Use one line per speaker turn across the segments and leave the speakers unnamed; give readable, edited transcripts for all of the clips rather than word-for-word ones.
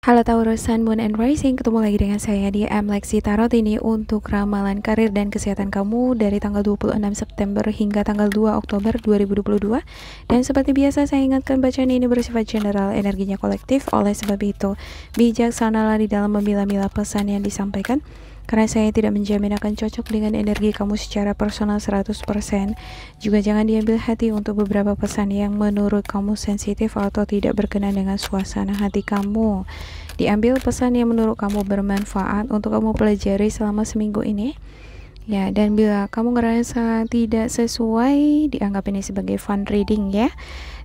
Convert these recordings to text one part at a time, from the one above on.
Halo Taurus Sun, Moon, and Rising, ketemu lagi dengan saya di Lexi Tarot ini untuk ramalan karir dan kesehatan kamu dari tanggal 26 September hingga tanggal 2 Oktober 2022. Dan seperti biasa saya ingatkan bacaan ini bersifat general, energinya kolektif, oleh sebab itu bijaksanalah di dalam memilah-milah pesan yang disampaikan, karena saya tidak menjamin akan cocok dengan energi kamu secara personal 100%. Juga jangan diambil hati untuk beberapa pesan yang menurut kamu sensitif atau tidak berkenan dengan suasana hati kamu. Diambil pesan yang menurut kamu bermanfaat untuk kamu pelajari selama seminggu ini. Ya, dan bila kamu ngerasa tidak sesuai, dianggap ini sebagai fun reading ya.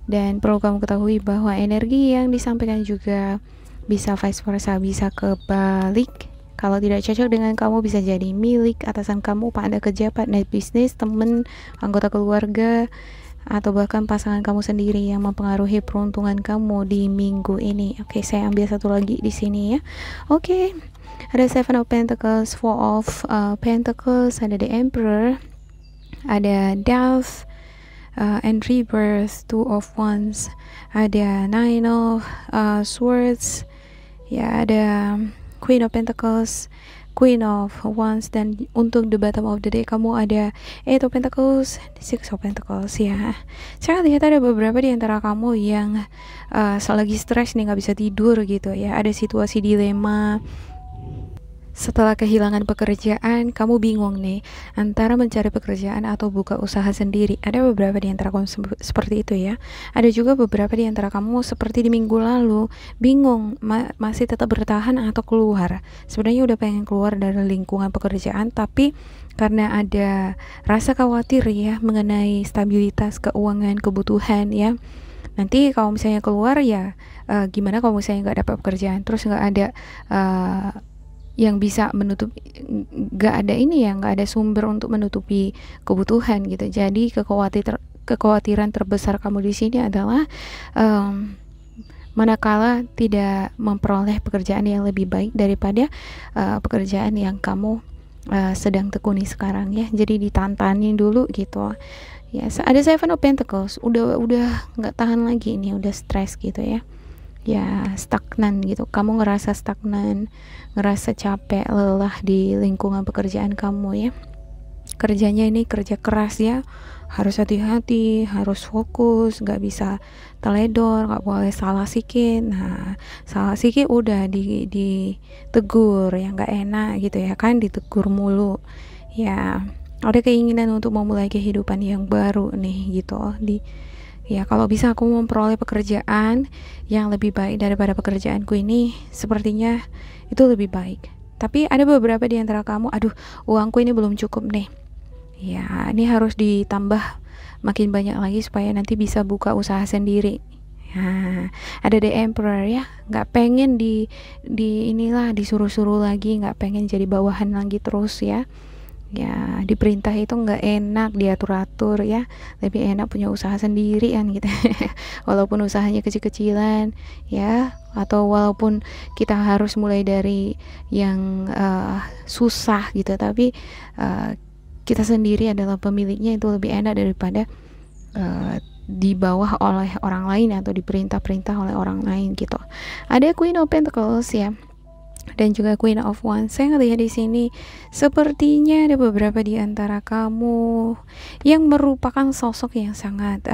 Dan perlu kamu ketahui bahwa energi yang disampaikan juga bisa vice versa, bisa kebalik. Kalau tidak cocok dengan kamu, bisa jadi milik atasan kamu, partner kerja, partner bisnis, teman, anggota keluarga, atau bahkan pasangan kamu sendiri yang mempengaruhi peruntungan kamu di minggu ini. Oke, saya ambil satu lagi di sini ya. Oke, ada Seven of Pentacles, Four of Pentacles, ada The Emperor, ada Death, and Rebirth, Two of Wands, ada Nine of Swords, ya ada Queen of Pentacles, Queen of Wands, dan untuk the bottom of the day kamu ada Eight of Pentacles, Six of Pentacles ya. Saya lihat ada beberapa di antara kamu yang lagi stres nih, nggak bisa tidur gitu ya. Ada situasi dilema. Setelah kehilangan pekerjaan, kamu bingung nih antara mencari pekerjaan atau buka usaha sendiri. Ada beberapa di antara kamu seperti itu ya. Ada juga beberapa di antara kamu seperti di minggu lalu, bingung masih tetap bertahan atau keluar. Sebenarnya udah pengen keluar dari lingkungan pekerjaan, tapi karena ada rasa khawatir ya mengenai stabilitas keuangan, kebutuhan ya. Nanti kalau misalnya keluar ya, gimana kalau misalnya nggak dapat pekerjaan, terus nggak ada yang bisa menutup, nggak ada sumber untuk menutupi kebutuhan gitu. Jadi kekhawatiran terbesar kamu di sini adalah manakala tidak memperoleh pekerjaan yang lebih baik daripada pekerjaan yang kamu sedang tekuni sekarang ya. Jadi ditantanin dulu gitu ya. Ada Seven of Pentacles, udah nggak tahan lagi ini, udah stres gitu ya. Ya, stagnan gitu. Kamu ngerasa stagnan, ngerasa capek, lelah di lingkungan pekerjaan kamu ya. Kerjanya ini kerja keras ya, harus hati-hati, harus fokus, nggak bisa teledor, nggak boleh salah sikit. Nah, salah sikit udah ditegur ya, nggak enak gitu ya kan, ditegur mulu ya. Ada keinginan untuk memulai kehidupan yang baru nih gitu ya. Kalau bisa aku memperoleh pekerjaan yang lebih baik daripada pekerjaanku ini, sepertinya itu lebih baik. Tapi ada beberapa di antara kamu, aduh, uangku ini belum cukup nih. Ya, ini harus ditambah makin banyak lagi supaya nanti bisa buka usaha sendiri. Ya, ada The Emperor ya, nggak pengen inilah disuruh-suruh lagi, nggak pengen jadi bawahan lagi terus ya. Ya, diperintah itu nggak enak, diatur-atur ya. Lebih enak punya usaha sendiri kan gitu. Walaupun usahanya kecil-kecilan ya, atau walaupun kita harus mulai dari yang susah gitu, tapi kita sendiri adalah pemiliknya, itu lebih enak daripada di bawah oleh orang lain atau diperintah-perintah oleh orang lain gitu. Ada Queen of Pentacles ya, dan juga Queen of Wands. Saya ngelihat di sini sepertinya ada beberapa di antara kamu yang merupakan sosok yang sangat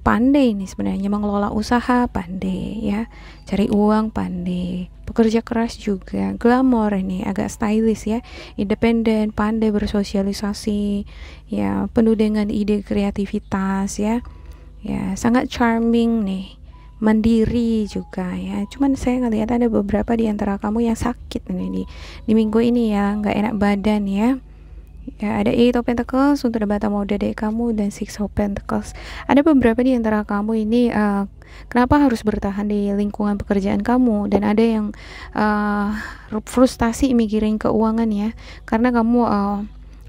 pandai nih sebenarnya, mengelola usaha pandai ya, cari uang pandai, pekerja keras juga, glamor ini, agak stylish ya, independen, pandai bersosialisasi ya, penuh dengan ide kreativitas ya, sangat charming nih, mandiri juga ya. Cuman saya ngelihat ada beberapa di antara kamu yang sakit nih di minggu ini ya, nggak enak badan ya. Ya, ada Eight of Pentacles untuk the bottom of the day kamu, dan Six of Pentacles. Ada beberapa di antara kamu ini kenapa harus bertahan di lingkungan pekerjaan kamu, dan ada yang frustasi mikirin keuangan ya, karena kamu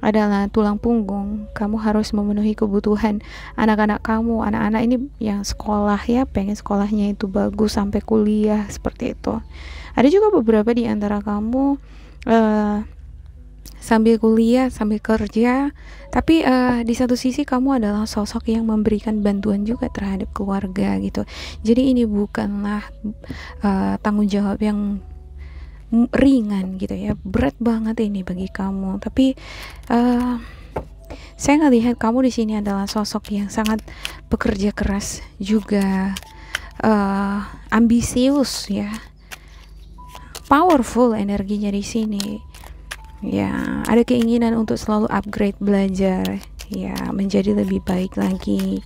adalah tulang punggung, kamu harus memenuhi kebutuhan anak-anak kamu. Anak-anak ini yang sekolah ya, pengen sekolahnya itu bagus sampai kuliah, seperti itu. Ada juga beberapa di antara kamu sambil kuliah, sambil kerja. Tapi di satu sisi kamu adalah sosok yang memberikan bantuan juga terhadap keluarga gitu. Jadi ini bukanlah tanggung jawab yang ringan gitu ya, berat banget ini bagi kamu. Tapi saya ngelihat kamu di sini adalah sosok yang sangat bekerja keras juga, ambisius ya, powerful energinya di sini. Ya, ada keinginan untuk selalu upgrade, belajar ya, menjadi lebih baik lagi.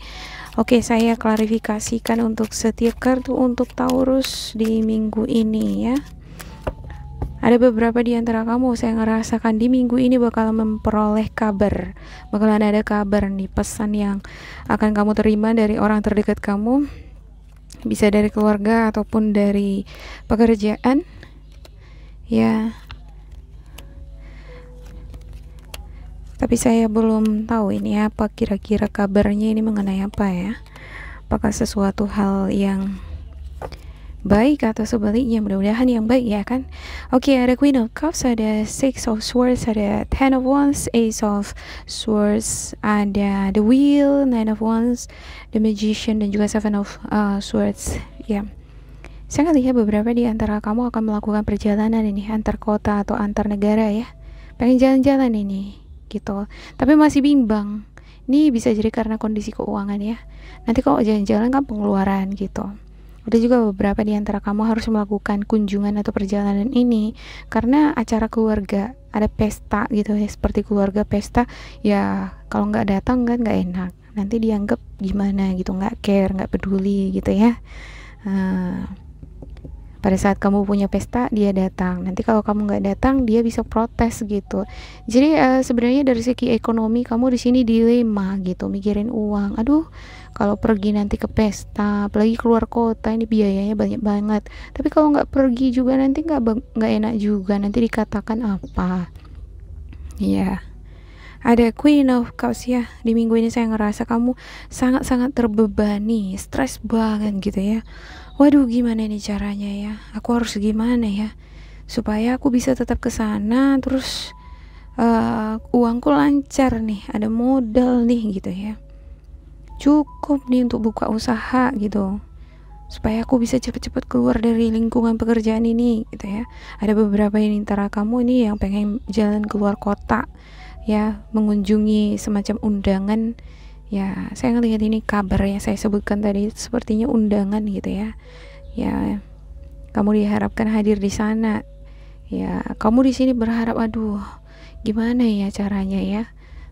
Oke, saya klarifikasikan untuk setiap kartu untuk Taurus di minggu ini ya. Ada beberapa di antara kamu saya ngerasakan di minggu ini bakal memperoleh kabar, bakalan ada kabar nih, pesan yang akan kamu terima dari orang terdekat kamu, bisa dari keluarga ataupun dari pekerjaan ya. Tapi saya belum tahu ini apa kira-kira kabarnya, ini mengenai apa ya, apakah sesuatu hal yang baik atau sebaliknya, mudah-mudahan yang baik ya kan. Oke, ada Queen of Cups, ada Six of Swords, ada Ten of Wands, Ace of Swords, ada The Wheel, Nine of Wands, The Magician, dan juga Seven of Swords ya. Saya lihat beberapa di antara kamu akan melakukan perjalanan ini antar kota atau antar negara ya, pengen jalan-jalan ini gitu, tapi masih bimbang. Ini bisa jadi karena kondisi keuangan ya, nanti kalau jalan-jalan kan pengeluaran gitu. Ada juga beberapa di antara kamu harus melakukan kunjungan atau perjalanan ini karena acara keluarga, ada pesta gitu ya, seperti keluarga pesta ya. Kalau nggak datang kan nggak enak, nanti dianggap gimana gitu, nggak care, nggak peduli gitu ya. Pada saat kamu punya pesta dia datang, nanti kalau kamu nggak datang dia bisa protes gitu. Jadi sebenarnya dari segi ekonomi kamu di sini dilema gitu, mikirin uang. Aduh, kalau pergi nanti ke pesta, apalagi keluar kota, ini biayanya banyak banget. Tapi kalau nggak pergi juga nanti nggak enak juga, nanti dikatakan apa ya. Ada Queen of Cups ya. Di minggu ini saya ngerasa kamu sangat-sangat terbebani, stres banget gitu ya. Waduh, gimana nih caranya ya? Aku harus gimana ya supaya aku bisa tetap ke sana, terus uangku lancar nih, ada modal nih gitu ya, cukup nih untuk buka usaha gitu, supaya aku bisa cepat-cepat keluar dari lingkungan pekerjaan ini gitu ya. Ada beberapa di antara kamu ini yang pengen jalan keluar kota ya, mengunjungi semacam undangan ya. Saya ngelihat ini kabar yang saya sebutkan tadi sepertinya undangan gitu ya. Ya, kamu diharapkan hadir di sana. Ya, kamu di sini berharap, aduh, gimana ya caranya ya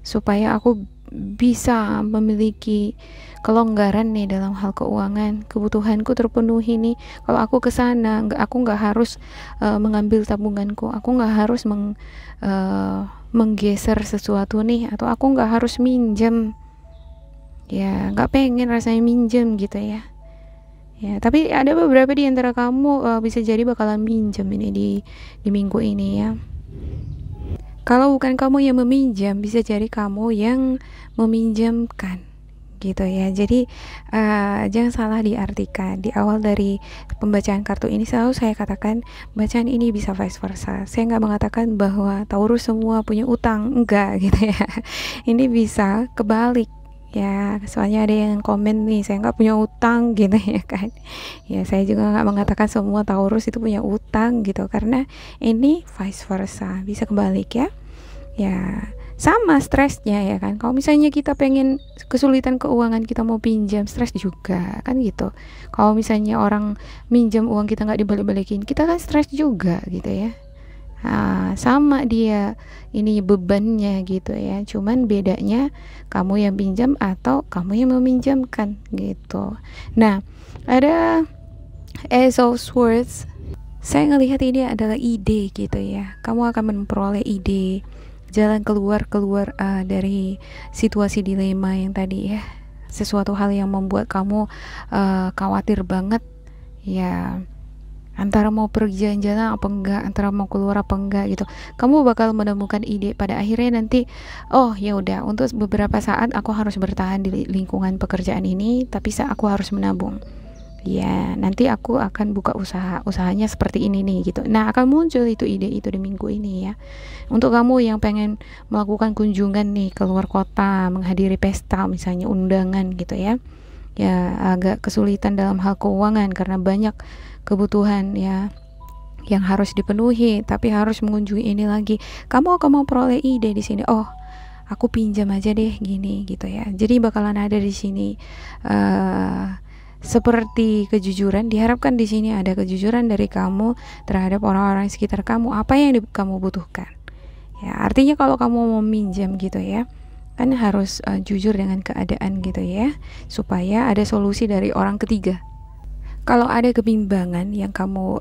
supaya aku bisa memiliki kelonggaran nih dalam hal keuangan, kebutuhanku terpenuhi nih. Kalau aku ke sana, aku nggak harus mengambil tabunganku, aku nggak harus menggeser sesuatu nih, atau aku nggak harus minjem. Ya, nggak pengen rasanya minjem gitu ya. Ya, tapi ada beberapa di antara kamu bisa jadi bakalan minjem ini di minggu ini ya. Kalau bukan kamu yang meminjam, bisa jadi kamu yang meminjamkan gitu ya. Jadi jangan salah diartikan. Di awal dari pembacaan kartu ini selalu saya katakan bacaan ini bisa vice versa. Saya nggak mengatakan bahwa Taurus semua punya utang, enggak gitu ya. Ini bisa kebalik ya, soalnya ada yang komen nih, saya nggak punya utang gitu ya kan. Ya, saya juga nggak mengatakan semua Taurus itu punya utang gitu, karena ini vice versa, bisa kebalik ya. Ya, sama stresnya ya kan. Kalau misalnya kita pengen kesulitan keuangan, kita mau pinjam, stres juga kan gitu. Kalau misalnya orang minjam uang kita nggak dibalik-balikin, kita kan stres juga gitu ya. Sama dia ini bebannya gitu ya, cuman bedanya kamu yang pinjam atau kamu yang meminjamkan gitu. Nah, ada Ace of Swords. Saya ngelihat ini adalah ide gitu ya, kamu akan memperoleh ide jalan keluar dari situasi dilema yang tadi ya, sesuatu hal yang membuat kamu khawatir banget ya, antara mau pergi jalan-jalan apa enggak, antara mau keluar apa enggak gitu. Kamu bakal menemukan ide pada akhirnya nanti, oh ya udah, untuk beberapa saat aku harus bertahan di lingkungan pekerjaan ini, tapi aku harus menabung Ya, nanti aku akan buka usahanya seperti ini nih gitu. Nah, akan muncul itu ide itu di minggu ini ya. Untuk kamu yang pengen melakukan kunjungan nih ke luar kota, menghadiri pesta misalnya undangan gitu ya. Ya, agak kesulitan dalam hal keuangan karena banyak kebutuhan ya yang harus dipenuhi, tapi harus mengunjungi ini lagi. Kamu akan memperoleh ide di sini. Oh, aku pinjam aja deh gini gitu ya. Jadi bakalan ada di sini seperti kejujuran. Diharapkan di sini ada kejujuran dari kamu terhadap orang-orang sekitar kamu, apa yang kamu butuhkan ya. Artinya kalau kamu mau minjam gitu ya, kan harus jujur dengan keadaan gitu ya, supaya ada solusi dari orang ketiga. Kalau ada kebimbangan yang kamu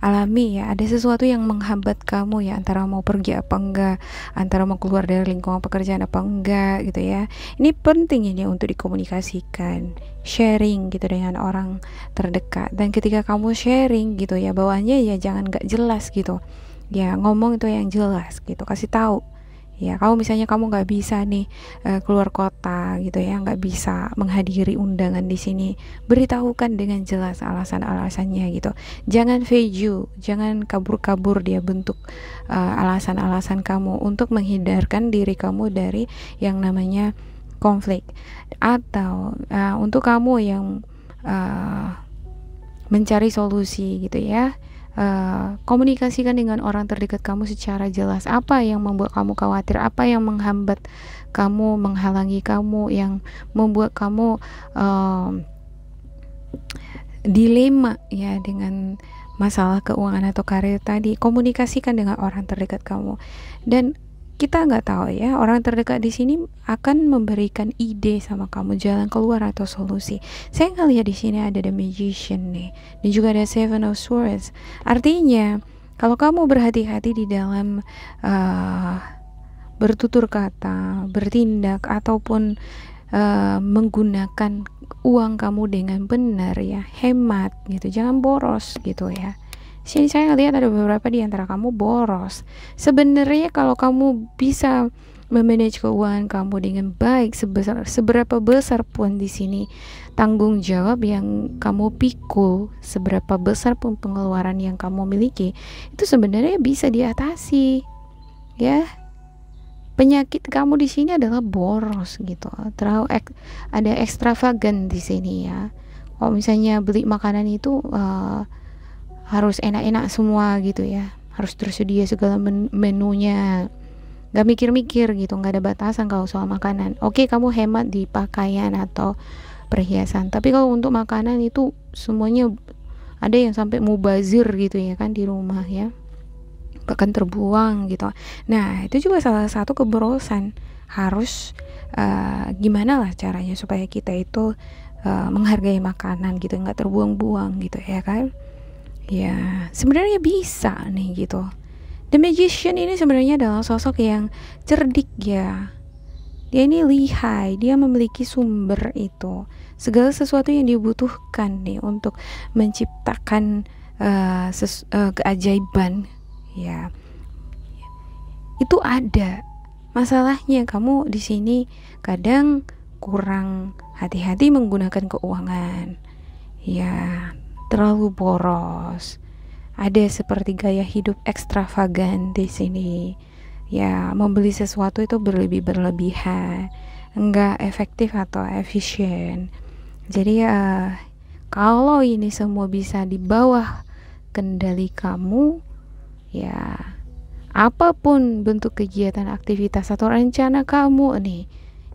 alami ya, ada sesuatu yang menghambat kamu ya, antara mau pergi apa enggak, antara mau keluar dari lingkungan pekerjaan apa enggak gitu ya. Ini penting ini untuk dikomunikasikan, sharing gitu dengan orang terdekat. Dan ketika kamu sharing gitu ya, bawaannya ya jangan gak jelas gitu ya, ngomong itu yang jelas gitu, kasih tahu ya. Kalau misalnya kamu nggak bisa nih keluar kota gitu ya, nggak bisa menghadiri undangan di sini, beritahukan dengan jelas alasan-alasannya gitu. Jangan veju, jangan kabur-kabur dia bentuk alasan-alasan kamu untuk menghindarkan diri kamu dari yang namanya konflik. Atau untuk kamu yang mencari solusi gitu ya, komunikasikan dengan orang terdekat kamu secara jelas. Apa yang membuat kamu khawatir, apa yang menghambat kamu, menghalangi kamu, yang membuat kamu dilema ya dengan masalah keuangan atau karir tadi. Komunikasikan dengan orang terdekat kamu. Dan kita nggak tahu ya, orang terdekat di sini akan memberikan ide sama kamu, jalan keluar atau solusi. Saya ngelihat di sini ada The Magician nih, dan juga ada Seven of Swords. Artinya kalau kamu berhati-hati di dalam bertutur kata, bertindak, ataupun menggunakan uang kamu dengan benar ya, hemat gitu, jangan boros gitu ya. Sini saya lihat ada beberapa di antara kamu boros. Sebenarnya kalau kamu bisa memanage keuangan kamu dengan baik, seberapa besar pun di sini tanggung jawab yang kamu pikul, seberapa besar pun pengeluaran yang kamu miliki, itu sebenarnya bisa diatasi ya. Penyakit kamu di sini adalah boros gitu, terlalu ada ekstravagan di sini ya. Kalau misalnya beli makanan itu harus enak-enak semua gitu ya, harus tersedia segala menunya, gak mikir-mikir gitu, gak ada batasan kalau soal makanan. Oke, kamu hemat di pakaian atau perhiasan, tapi kalau untuk makanan itu semuanya ada yang sampai mubazir gitu ya kan di rumah ya, bahkan terbuang gitu. Nah, itu juga salah satu keborosan. Harus gimana lah caranya supaya kita itu menghargai makanan gitu, nggak terbuang-buang gitu ya kan. Ya, sebenarnya bisa nih gitu. The Magician ini sebenarnya adalah sosok yang cerdik ya. Dia ini lihai, dia memiliki sumber itu. Segala sesuatu yang dibutuhkan nih untuk menciptakan keajaiban ya. Itu ada. Masalahnya kamu di sini kadang kurang hati-hati menggunakan keuangan. Ya, terlalu boros. Ada seperti gaya hidup ekstravagan di sini. Ya, membeli sesuatu itu berlebihan, enggak efektif atau efisien. Jadi kalau ini semua bisa di bawah kendali kamu, ya apapun bentuk kegiatan, aktivitas atau rencana kamu nih,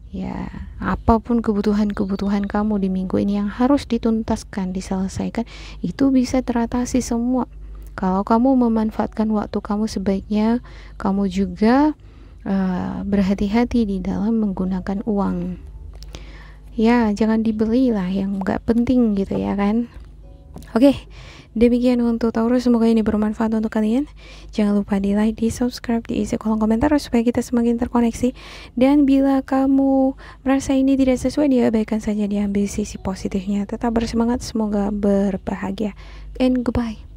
ya apapun kebutuhan kamu di minggu ini yang harus dituntaskan, diselesaikan, itu bisa teratasi semua kalau kamu memanfaatkan waktu kamu sebaiknya. Kamu juga berhati-hati di dalam menggunakan uang ya, jangan dibeli lah yang nggak penting gitu ya kan. Oke, demikian untuk Taurus, semoga ini bermanfaat untuk kalian. Jangan lupa di like, di subscribe, diisi kolom komentar supaya kita semakin terkoneksi. Dan bila kamu merasa ini tidak sesuai, diabaikan saja, diambil sisi positifnya. Tetap bersemangat, semoga berbahagia, and goodbye.